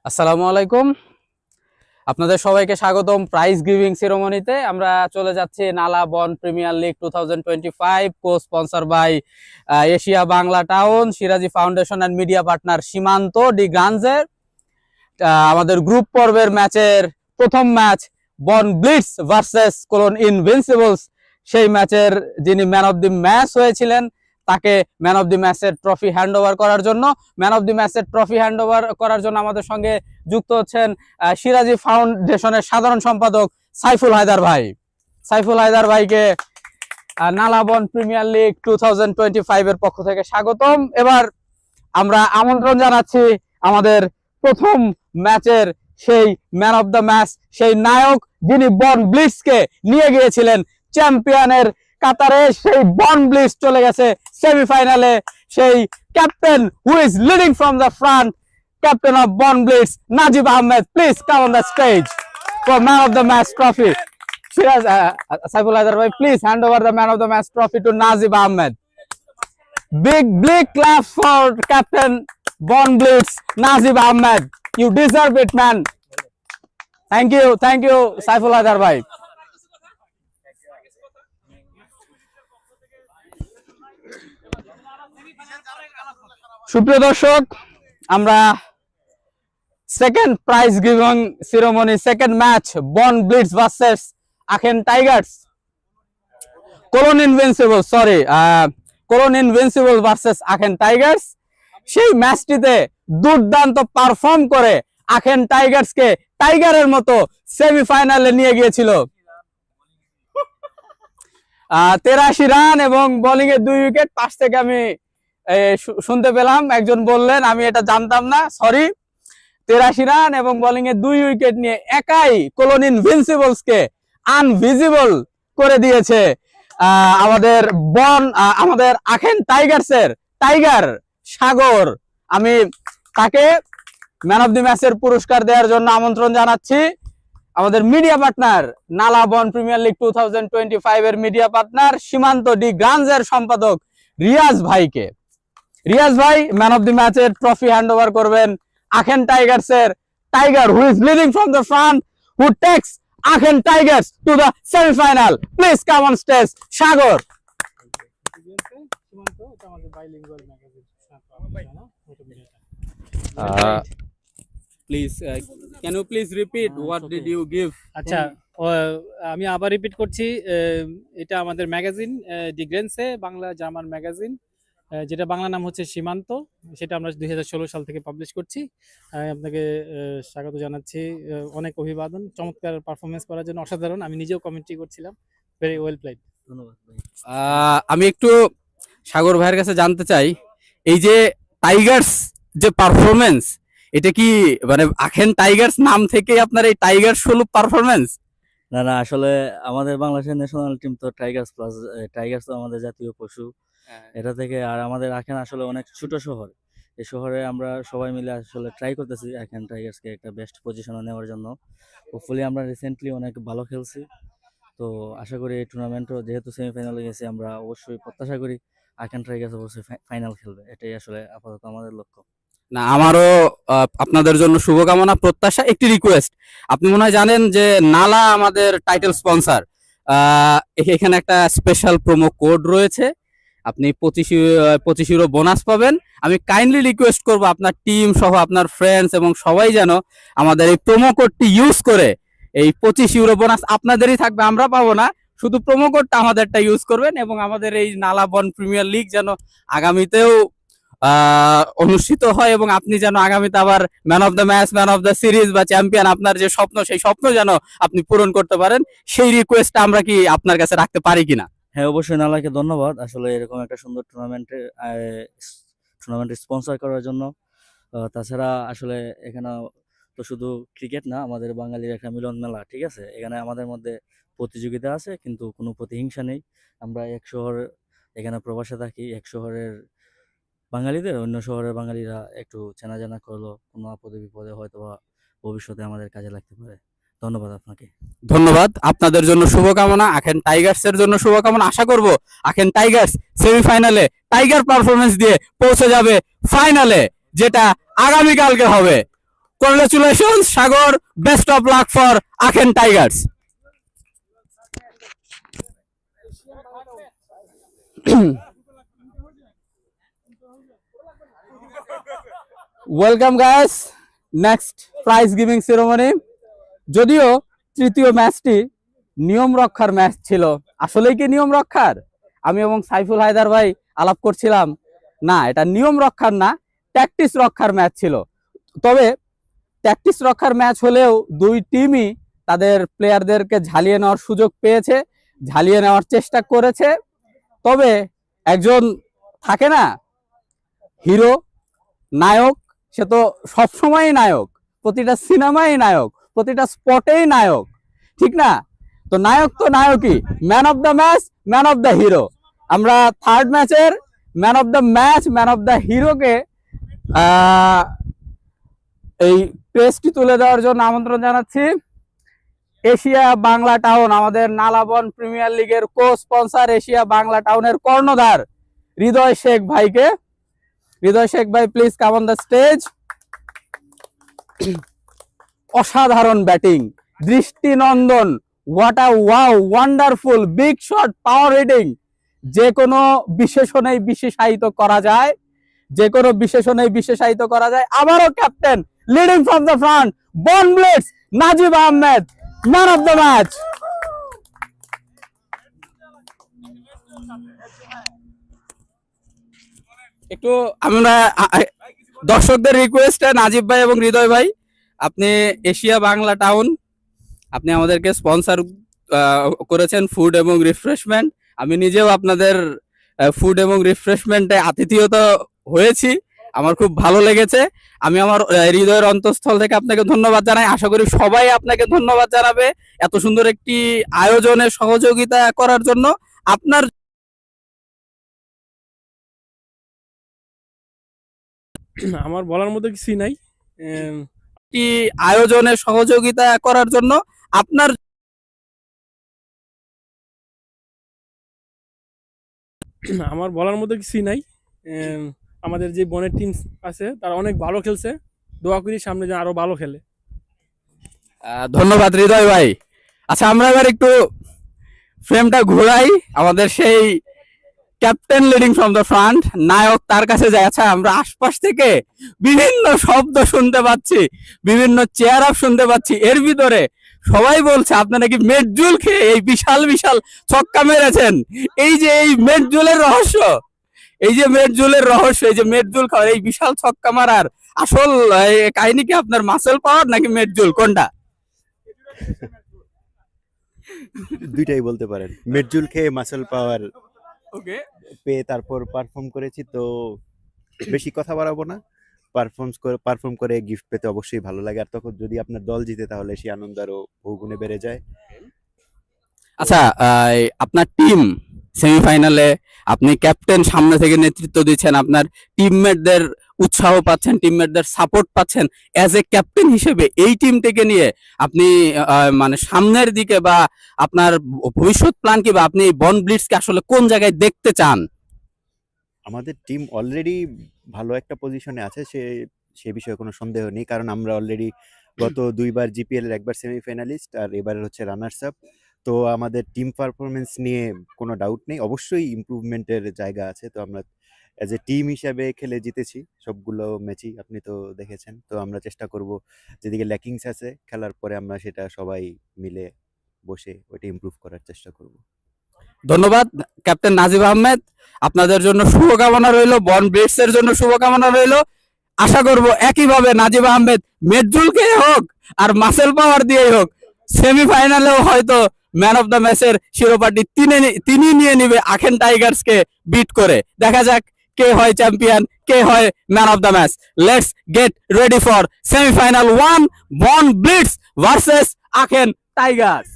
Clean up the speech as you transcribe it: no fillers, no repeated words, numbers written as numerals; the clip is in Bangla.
আসসালামু আলাইকুম, আপনাদের সবাইকে স্বাগতম প্রাইজ গিভিং সেরেমনিতে। আমরা চলে যাচ্ছি Nalban premier league 2025, co sponsor by Asia Bangla town, Siraji foundation and media partner Simanta ডি গ্রানজে। আমাদের গ্রুপ পর্বের ম্যাচের প্রথম match Bonn Blitz versus colon ইনভিনসিবলস। সেই ম্যাচের যিনি ম্যান অফ দি ম্যাচ হয়েছিলেন তাকে ম্যান অফ দি ম্যাচের ট্রফি হ্যান্ড ওভার করার জন্য আমাদের সঙ্গে যুক্ত হচ্ছেন সিরাজি ফাউন্ডেশনের সাধারণ সম্পাদক সাইফুল হায়দার ভাই। সাইফুল হায়দার ভাইকে নালাবন প্রিমিয়ার লিগ 2025 এর পক্ষ থেকে স্বাগতম। এবার আমরা আমন্ত্রণ জানাচ্ছি আমাদের প্রথম ম্যাচের সেই ম্যান অফ দ্য ম্যাচ, সেই নায়ক যিনি বন ব্লিটসকে নিয়ে গিয়েছিলেন চ্যাম্পিয়নের কাতারে। সেই বন ব্লিটস চলে গেছে সেমিফাইনালে। সেই captain who is leading from the front, captain of Bon Blitz, Najib Ahmed, please come on the stage for man of the match trophy. Saiful Haidar bhai, please hand over the man of the match trophy to Najib Ahmed. Big clap for captain Bon Blitz, Najib Ahmed. You deserve it, man. Thank you, Saiful Haidar bhai. সুপ্রিয় দর্শক, আমরা second prize giving ceremony, second match Bonn Blitz versus Aachen Tigers, Cologne Invincible versus Aachen Tigers. সেই ম্যাচটিতে দুর্দান্ত পারফর্ম করে আখেন টাইগার্সকে টাইগারের মতো সেমিফাইনালে নিয়ে গিয়েছিল। 83 রান এবং বোলিং এ 2 উইকেট। পাশ থেকে আমি শুনতে পেলাম, একজন বললেন, আমি এটা জানতাম না, সরি। 83 রান এবং বোলিং এ 2 উইকেট নিয়ে একাই কোলন ইনভিনসিবলস কে আনভিজিবল করে দিয়েছে আমাদের আখেন টাইগার্সের টাইগার সাগর। আমি তাকে ম্যান অফ দি ম্যাচের পুরস্কার দেওয়ার জন্য আমন্ত্রণ জানাচ্ছি আমাদের মিডিয়া পার্টনার নালা বন প্রিমিয়ার লিগ 2025 এর মিডিয়া পার্টনার সীমান্ত ডি গ্রানজের সম্পাদক রিয়াজ ভাইকে। রিয়াজ ভাই ম্যান অফ দি ম্যাচের ট্রফি হ্যান্ড ওভার করবেন আখেন টাইগার্সের tiger who is leading from the front, who takes Aachen Tigers to the semifinal. Please come on stage Sagar. Please can you please repeat what did you give? আচ্ছা, আমি আবার রিপিট করছি। এটা আমাদের ম্যাগাজিন ডি গ্রেন্সে, বাংলা জার্মান ম্যাগাজিন, যেটা বাংলা নাম হচ্ছে সীমান্ত। সেটা আমরা 2016 সাল থেকে পাবলিশ করছি। আপনাকে স্বাগত জানাচ্ছি, অনেক অভিবাদন চমৎকার পারফরমেন্স করার জন্য, অসাধারণ। আমি নিজেও কমেন্ট্রি করছিলাম, ভেরি ওয়েল প্লেড। ধন্যবাদ। আমি একটু সাগর ভাইয়ের কাছে জানতে চাই, এই যে টাইগার্স যে পারফরমেন্স, এটা কি মানে আখেন টাইগার্স নাম থেকে আপনার এই টাইগার্স সুলভ পারফরমেন্স? না, আসলে আমাদের বাংলাদেশের ন্যাশনাল টিম তো টাইগার্স প্লাস, টাইগার্স তো আমাদের জাতীয় পশু। এটা থেকে আর আমাদের আখেন আসলে অনেক ছোট শহর, এই শহরে আমরা সবাই মিলে আসলে ট্রাই করতেছি আখেন টাইগার্সকে একটা বেস্ট পজিশনে নেওয়ার জন্য। হোপফুলি আমরা রিসেন্টলি অনেক ভালো খেলছি, তো আশা করি এই টুর্নামেন্টও যেহেতু সেমিফাইনালে গেছি, আমরা অবশ্যই প্রত্যাশা করি আখেন টাইগার্স অবশ্যই ফাইনাল খেলবে। এটাই আসলে আপাতত আমাদের লক্ষ্য। না, আমারও আপনাদের জন্য শুভকামনা, প্রত্যাশা। একটি রিকোয়েস্ট, আপনি মনে হয় জানেন যে নালা আমাদের টাইটেল স্পন্সর। এখানে একটা স্পেশাল প্রোমো কোড রয়েছে, আপনি 25 ইউরো বোনাস পাবেন। আমি কাইন্ডলি রিকোয়েস্ট করব আপনার টিম সহ আপনার ফ্রেন্ডস এবং সবাই যেন আমাদের এই প্রোমো কোডটি ইউজ করে, এই 25 ইউরো বোনাস আপনাদেরই থাকবে, আমরা পাবো না, শুধু প্রোমো কোডটা আমাদেরটা ইউজ করবেন। এবং আমাদের এই নালা বন প্রিমিয়ার লিগ যেন আগামীতেও অনুষ্ঠিত হয় এবং আপনি যেন আগামীতে আবার man of the match, man of the series বা চ্যাম্পিয়ন, আপনার যে স্বপ্ন, সেই স্বপ্ন যেন আপনি পূরণ করতে পারেন। সেই রিকোয়েস্টটা আমরা কি আপনার কাছে রাখতে পারি কিনা? হ্যাঁ, অবশ্যই। নালাকে ধন্যবাদ আসলে এরকম একটা সুন্দর টুর্নামেন্টে স্পন্সর করার জন্য। তাছাড়া আসলে এখানে তো শুধু ক্রিকেট না, আমাদের বাঙালির একটা মিলন মেলা, ঠিক আছে? এখানে আমাদের মধ্যে প্রতিযোগিতা আছে কিন্তু কোনো প্রতিহিংসা নেই। আমরা এক শহর, এখানে প্রবাসে থাকি, এক শহরের বাঙালিদের অন্য শহরের বাঙালিরা একটু চেনা জানা করলো, কোনো আপদে বিপদে হয়তো বা ভবিষ্যতে আমাদের কাজে লাগতে পারে। ধন্যবাদ আপনাকে। ধন্যবাদ, আপনাদের জন্য শুভকামনা, আখেন টাইগার্স এর জন্য শুভকামনা। আশা করব আখেন টাইগার্স সেমিফাইনালে টাইগার পারফরমেন্স দিয়ে পৌঁছে যাবে ফাইনালে, যেটা আগামীকালকে হবে। Congratulations, Sagor. Best of luck for Aachen Tigers. Welcome guys. Next prize giving ceremony. যদিও তৃতীয় ম্যাচটি নিয়ম রক্ষার ম্যাচ ছিল, আসলেই কি নিয়ম রক্ষার? আমি এবং সাইফুল হায়দার ভাই আলাপ করছিলাম, না এটা নিয়ম রক্ষার না, ট্যাকটিস রক্ষার ম্যাচ ছিল। তবে ট্যাকটিস রক্ষার ম্যাচ হলেও দুই টিমই তাদের প্লেয়ারদেরকে ঝালিয়ে নেওয়ার সুযোগ পেয়েছে, ঝালিয়ে নেওয়ার চেষ্টা করেছে। তবে একজন থাকে না হিরো, নায়ক, সে তো সবসময়ই নায়ক, প্রতিটা সিনেমায় নায়ক, প্রতিটা স্পটেই নায়ক, ঠিক না? তো নায়ক তো নায়কই, man of the match, man of the hero. আমরা থার্ড ম্যাচের man of the match, man of the হিরোকে এই প্রেসটি তুলে দেওয়ার জন্য আমন্ত্রণ জানাচ্ছি এশিয়া বাংলা টাউন, আমাদের নালাবন প্রিমিয়ার লিগের কো স্পন্সর এশিয়া বাংলা টাউনের কর্ণধার হৃদয় শেখ ভাইকে। হৃদয় শেখ ভাই, please come on the stage. অসাধারণ ব্যাটিং, দৃষ্টিনন্দন, what a wow, wonderful, big shot, power hitting, যে কোনো বিশেষণেই বিশেষায়িত করা যায়, যে কোনো বিশেষণেই বিশেষায়িত করা যায়। আবারও captain leading from the front, Bonn Blitz, Najib Ahmed, man of the match. একটু আমরা দর্শকদের রিকোয়েস্টে নাজিব ভাই এবং হৃদয় ভাই, আপনি এশিয়া বাংলা টাউন, আপনি আমাদেরকে স্পন্সর করেছেন ফুড এবং রিফ্রেশমেন্ট। আমি নিজেও আপনাদের ফুড এবং রিফ্রেশমেন্টে আতিথেয়তা হয়েছি, আমার খুব ভালো লেগেছে। আমি আমার হৃদয়ের অন্তঃস্থল থেকে আপনাকে ধন্যবাদ জানাই। আশা করি সবাই আপনাকে ধন্যবাদ জানাবে এত সুন্দর একটি আয়োজনে সহযোগিতা করার জন্য। আপনার আমার বলার মতো কিছুই নাই। কি আয়োজনে সহযোগিতা করার জন্য আপনার আমার বলার মতো কিছুই নাই। আমাদের যে বনের টিম আছে তারা অনেক ভালো খেলছে, দোয়া করি সামনে যেন আরো ভালো খেলে। ধন্যবাদ হৃদয় ভাই। আচ্ছা, আমরা এবার একটু ফ্রেমটা ঘোরাই, আমাদের সেই captain leading from the front, নায়ক তার কাছে যায়। আচ্ছা, আমরা আশপাশ থেকে বিভিন্ন শব্দ শুনতে পাচ্ছি, বিভিন্ন চেয়ার আপ শুনতে পাচ্ছি, এর ভিতরে সবাই বলছে আপনি নাকি মেটজুল খেয়ে এই বিশাল বিশাল ছক্কা মেরেছেন। এই যে এই মেটজুলের রহস্য, এই যে মেটজুলের রহস্য, এই যে মেটজুল খাওয়ার, এই বিশাল ছক্কা মারার আসল কাহিনী কি আপনার মাসেল পাওয়ার নাকি মেটজুল, কোনটা? দুইটাই বলতে পারেন, মেটজুল খেয়ে মাসেল পাওয়ার ওকে, পেয়ে তারপর পারফর্ম করেছি। তো বেশি কথা বাড়াবো না, পারফর্ম করে গিফট পেতে অবশ্যই ভালো লাগে। আর তখন যদি আপনার দল জিতে তাহলে সেই আনন্দ আরো বহুগুণে বেড়ে যায়। আচ্ছা, আপনার টিম সেমিফাইনালে, আপনি ক্যাপ্টেন, সামনে থেকে নেতৃত্ব দিচ্ছেন, আপনার টিমমেটদের উৎসাহ পাচ্ছেন, টিমমেটদের সাপোর্ট পাচ্ছেন। অ্যাজ এ ক্যাপ্টেন হিসেবে এই টিমটিকে নিয়ে আপনি মানে সামনের দিকে বা আপনার ভবিষ্যৎ প্ল্যান কি, বা আপনি এই বন ব্লিটজকে আসলে কোন জায়গায় দেখতে চান? আমাদের টিম অলরেডি ভালো একটা পজিশনে আছে, সে বিষয়ে কোনো সন্দেহ নেই। কারণ আমরা অলরেডি গত দুইবার জিপিএল এর একবার সেমিফাইনালিস্ট, আর এবারের হচ্ছে রানার্স আপ। তো আমাদের টিম পারফরমেন্স নিয়ে কোনো ডাউট নেই, অবশ্যই ইমপ্রুভমেন্টের জায়গা আছে। তো আমরা অ্যাজ এ টিম হিসাবে খেলে জিতেছি সবগুলো ম্যাচই, আপনি তো দেখেছেন। তো আমরা চেষ্টা করব যেদিকে ল্যাকিংস আছে খেলার পরে আমরা সেটা সবাই মিলে বসে ওইটা ইমপ্রুভ করার চেষ্টা করব। ধন্যবাদ ক্যাপ্টেন নাজিব আহমেদ, আপনাদের জন্য শুভকামনা রইল, বন ব্লিটজ এর জন্য শুভকামনা রইল। আশা করব একইভাবে নাজিব আহমেদ মেটজুলকে হোক আর মাসেল পাওয়ার দিয়ে হোক, সেমিফাইনালেও হয়তো ম্যান অফ দ্য ম্যাচের শিরোপাটি তিনি নিয়ে নিবে আখেন টাইগার্সকে বিট করে। দেখা যাক কে হয় চ্যাম্পিয়ন, কে হয় man of the match. Let's get ready for semifinal 1, বন ব্লিটজ ভার্সেস আখেন টাইগার্স।